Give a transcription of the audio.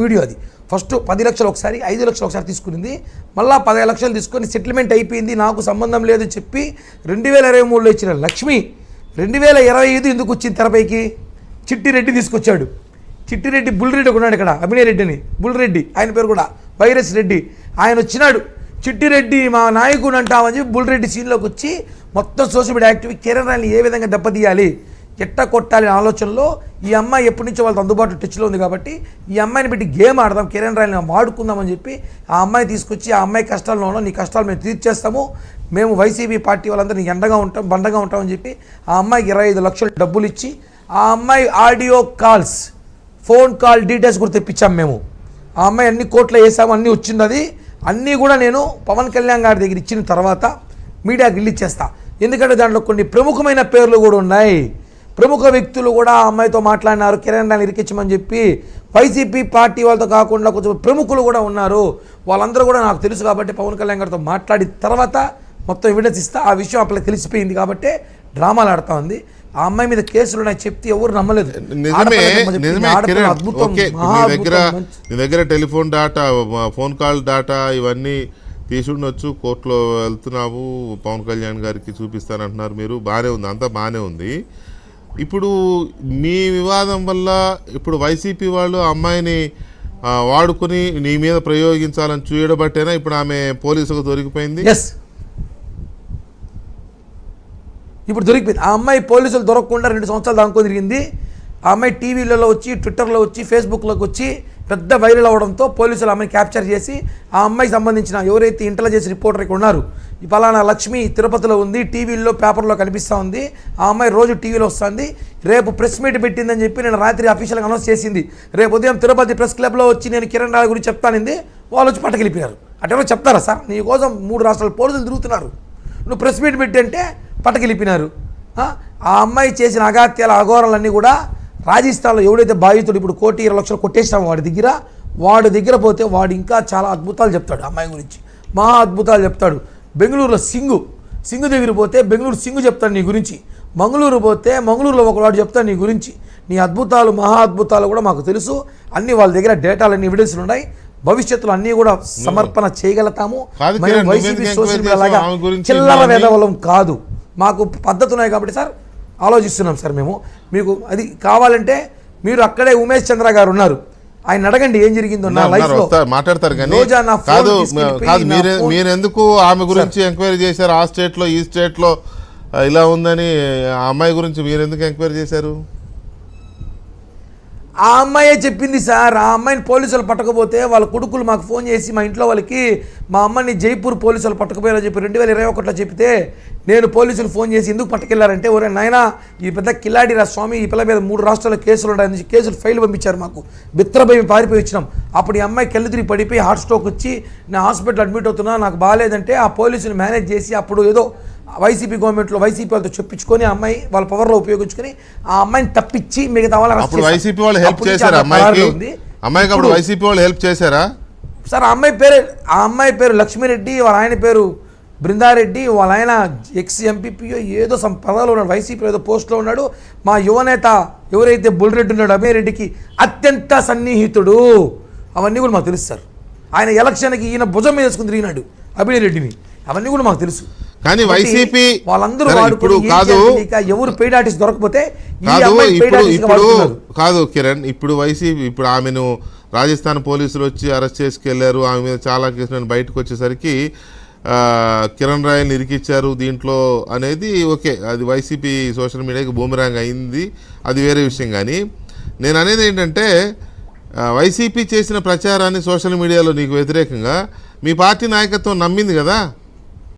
Video అది first 10 లక్షలు ఒకసారి 5 లక్షలు ఒకసారి తీసుకునింది, మళ్ళీ 15 లక్షలు తీసుకొని సెటిల్మెంట్ అయిపోయింది, నాకు సంబంధం లేదు చెప్పి 2023లో ఇచ్చిన లక్ష్మి 2025 ఎందుకు వచ్చింది తెరపైకి? చిట్టిరెడ్డి తీసుకొచ్చాడు. చిట్టిరెడ్డి బుల్రెడ్డి ఉన్నాడు ఇక్కడ, అభినయ్ రెడ్డి అని, బుల్రెడ్డి ఆయన పేరు కూడా వైరస్ రెడ్డి, ఆయన వచ్చినాడు. చిట్టిరెడ్డి మా నాయకుడు అంటామని చెప్పి బుల్రెడ్డి సీన్లోకి వచ్చి మొత్తం సోషల్ మీడియా యాక్టివ్ కిరణ్ రాయల్ని ఏ విధంగా దెబ్బతీయాలి, ఎట్ట కొట్టాలి ఆలోచనలో ఈ అమ్మాయి ఎప్పటి నుంచో వాళ్ళతో అందుబాటులో టచ్లో ఉంది కాబట్టి ఈ అమ్మాయిని పెట్టి గేమ్ ఆడదాం, కిరణ్ రాయల్ని వాడుకుందామని చెప్పి ఆ అమ్మాయి తీసుకొచ్చి ఆ అమ్మాయి కష్టాల్లో ఉన్నాం, నీ కష్టాలు మేము తీర్చేస్తాము, మేము వైసీపీ పార్టీ వాళ్ళందరూ నీకు ఎండగా ఉంటాం బండగా ఉంటామని చెప్పి ఆ అమ్మాయికి 25 లక్షలు డబ్బులు ఇచ్చి ఆ అమ్మాయి audio calls phone call details కూడా తెప్పించాం మేము. ఆ అమ్మాయి అన్ని కోట్లు వేసాము, అన్నీ వచ్చింది, అన్నీ కూడా నేను పవన్ కళ్యాణ్ గారి దగ్గర ఇచ్చిన తర్వాత మీడియాకి రిలీజ్ చేస్తా. ఎందుకంటే దాంట్లో కొన్ని ప్రముఖమైన పేర్లు కూడా ఉన్నాయి, ప్రముఖ వ్యక్తులు కూడా ఆ అమ్మాయితో మాట్లాడినారు, కిరణ్ రాయల్ని ఇరికించమని చెప్పి. వైసీపీ పార్టీ వాళ్ళతో కాకుండా కొంచెం ప్రముఖులు కూడా ఉన్నారు, వాళ్ళందరూ కూడా నాకు తెలుసు కాబట్టి పవన్ కళ్యాణ్ గారితో మాట్లాడిన తర్వాత మొత్తం ఎవిడెన్స్ ఇస్తా. ఆ విషయం అప్పుడు తెలిసిపోయింది కాబట్టి డ్రామాలు ఆడుతూ ఉంది. ఆ అమ్మాయి మీద కేసులు ఉన్నాయి చెప్తే ఎవరు నమ్మలేదు. నీ దగ్గర telephone data, phone call data ఇవన్నీ తీసుండొచ్చు, కోర్టులో వెళ్తున్నావు, పవన్ కళ్యాణ్ గారికి చూపిస్తానంటున్నారు మీరు, బాగానే ఉంది, అంతా బాగానే ఉంది. ఇప్పుడు మీ వివాదం వల్ల ఇప్పుడు వైసీపీ వాళ్ళు అమ్మాయిని వాడుకుని నీ మీద ప్రయోగించాలని చూడబట్టేనా ఇప్పుడు ఆమె పోలీసులకు దొరికిపోయింది? ఇప్పుడు దొరికిపోయింది. ఆ అమ్మాయి పోలీసులు దొరకకుండా 2 సంవత్సరాలు దానికో తిరిగింది. ఆ అమ్మాయి టీవీలలో వచ్చి, ట్విట్టర్లో వచ్చి, ఫేస్బుక్లోకి వచ్చి పెద్ద వైరల్ అవ్వడంతో పోలీసులు అమ్మాయిని క్యాప్చర్ చేసి ఆ అమ్మాయికి సంబంధించిన ఎవరైతే ఇంటెలిజెన్స్ రిపోర్టర్ ఇక్కడ ఉన్నారు, ఈ పలానా లక్ష్మి తిరుపతిలో ఉంది, టీవీల్లో పేపర్లో కనిపిస్తూ ఉంది, ఆ అమ్మాయి రోజు టీవీలో వస్తుంది, రేపు ప్రెస్ మీట్ పెట్టిందని చెప్పి నేను రాత్రి అఫీషియల్గా అనౌన్స్ చేసింది, రేపు ఉదయం తిరుపతి ప్రెస్ క్లబ్లో వచ్చి నేను కిరణ్ రాయల్ గురించి చెప్తానింది, వాళ్ళు వచ్చి పట్టకెళ్ళిపోయారు. అటెవరో చెప్తారా సార్, నీ కోసం 3 రాష్ట్రాల పోలీసులు తిరుగుతున్నారు, నువ్వు ప్రెస్ మీట్ పెట్టి అంటే పట్టకెళ్ళిపోయినారు. ఆ అమ్మాయి చేసిన అగాత్యాల అఘోరాలన్నీ కూడా రాజస్థాన్లో ఎవడైతే బాధితుడు ఇప్పుడు 1,20 లక్షలు కొట్టేసాము వాడి దగ్గర పోతే వాడు ఇంకా చాలా అద్భుతాలు చెప్తాడు అమ్మాయి గురించి, మహా అద్భుతాలు చెప్తాడు. బెంగళూరులో సింగు దగ్గర పోతే బెంగళూరు సింగు చెప్తాడు నీ గురించి, మంగళూరు పోతే మంగళూరులో ఒకవాడు చెప్తాడు నీ గురించి. నీ అద్భుతాలు మహా అద్భుతాలు కూడా మాకు తెలుసు, అన్నీ వాళ్ళ దగ్గర డేటాలన్నీ ఎవిడెన్స్లు ఉన్నాయి, భవిష్యత్తులో అన్నీ కూడా సమర్పణ చేయగలుగుతాము. మేము వైసీపీ సోషల్ మీడియా లాగా చిల్లర వేదవలం కాదు, మాకు పద్ధతి ఉన్నాయి కాబట్టి సార్ ఆలోచిస్తున్నాం సార్ మేము. మీకు అది కావాలంటే మీరు అక్కడే ఉమేష్ చంద్ర గారు ఉన్నారు, ఆయన అడగండి ఏం జరిగిందో నా లైఫ్ లో మాట్లాడతారు. కానీ కాదు మీరు ఎందుకు ఆమె గురించి ఎంక్వైరీ చేశారు? ఆ స్టేట్ లో ఈ స్టేట్ లో ఇలా ఉందని ఆ అమ్మాయి గురించి మీరు ఎందుకు ఎంక్వైరీ చేశారు? ఆ అమ్మాయే చెప్పింది సార్. ఆ అమ్మాయిని పోలీసులు పట్టకపోతే వాళ్ళ కొడుకులు మాకు ఫోన్ చేసి మా ఇంట్లో వాళ్ళకి మా అమ్మని జైపూర్ పోలీసులు పట్టకపోయారని చెప్పి 2021లో చెప్తే నేను పోలీసులు ఫోన్ చేసి ఎందుకు పట్టుకెళ్లారంటే, ఒరే నాయనా ఈ పెద్ద కిలాడి స్వామి ఈ పిల్ల మీద 3 రాష్ట్రాల్లో కేసులు ఉన్నాయని కేసులు ఫైల్ పంపించారు మాకు, బిత్రభయం పారిపోయి వచ్చినాం. అప్పుడు ఈ అమ్మాయి కళ్ళు తిరిగి పడిపోయి హార్ట్ స్ట్రోక్ వచ్చి నేను హాస్పిటల్ అడ్మిట్ అవుతున్నా, నాకు బాగాలేదంటే ఆ పోలీసులు మేనేజ్ చేసి అప్పుడు ఏదో వైసీపీ గవర్నమెంట్లో వైసీపీ వాళ్ళతో చెప్పించుకొని ఆ అమ్మాయి వాళ్ళ పవర్లో ఉపయోగించుకొని ఆ అమ్మాయిని తప్పించి మిగతా వాళ్ళ వైసీపీ వాళ్ళు హెల్ప్ చేశారా అమ్మాయికి? అప్పుడు వైసీపీ వాళ్ళు హెల్ప్ చేశారా సార్? ఆ అమ్మాయి పేరు లక్ష్మీరెడ్డి, వాళ్ళ ఆయన పేరు బృందారెడ్డి, వాళ్ళ ఆయన ఎక్స్ ఎంపీపీయో ఏదో పదాలు ఉన్నాడు, వైసీపీ ఏదో పోస్ట్లో ఉన్నాడు. మా యువనేత ఎవరైతే బుల్రెడ్డి ఉన్నాడు అభినయ్ రెడ్డికి అత్యంత సన్నిహితుడు, అవన్నీ కూడా మాకు తెలుసు సార్. ఆయన ఎలక్షన్కి ఈయన భుజం మీద వేసుకుని తిరిగినాడు అభినయ్ రెడ్డిని, అవన్నీ కూడా మాకు తెలుసు. కానీ వైసీపీ వాళ్ళందరూ ఎవరు పెయిడ్ ఆర్టిస్ట్ దొరకపోతే కాదు కిరణ్, ఇప్పుడు వైసీపీ ఇప్పుడు ఆమెను రాజస్థాన్ పోలీసులు వచ్చి అరెస్ట్ చేసుకెళ్లారు, ఆమె మీద చాలా కేసులు బయటకు వచ్చేసరికి కిరణ్ రాయల్ని ఇరికిచ్చారు దీంట్లో అనేది ఓకే, అది వైసీపీ సోషల్ మీడియాకి బూమరాంగ్ అయింది, అది వేరే విషయం. కానీ నేను అనేది ఏంటంటే వైసీపీ చేసిన ప్రచారాన్ని సోషల్ మీడియాలో నీకు వ్యతిరేకంగా మీ పార్టీ నాయకత్వం నమ్మింది కదా.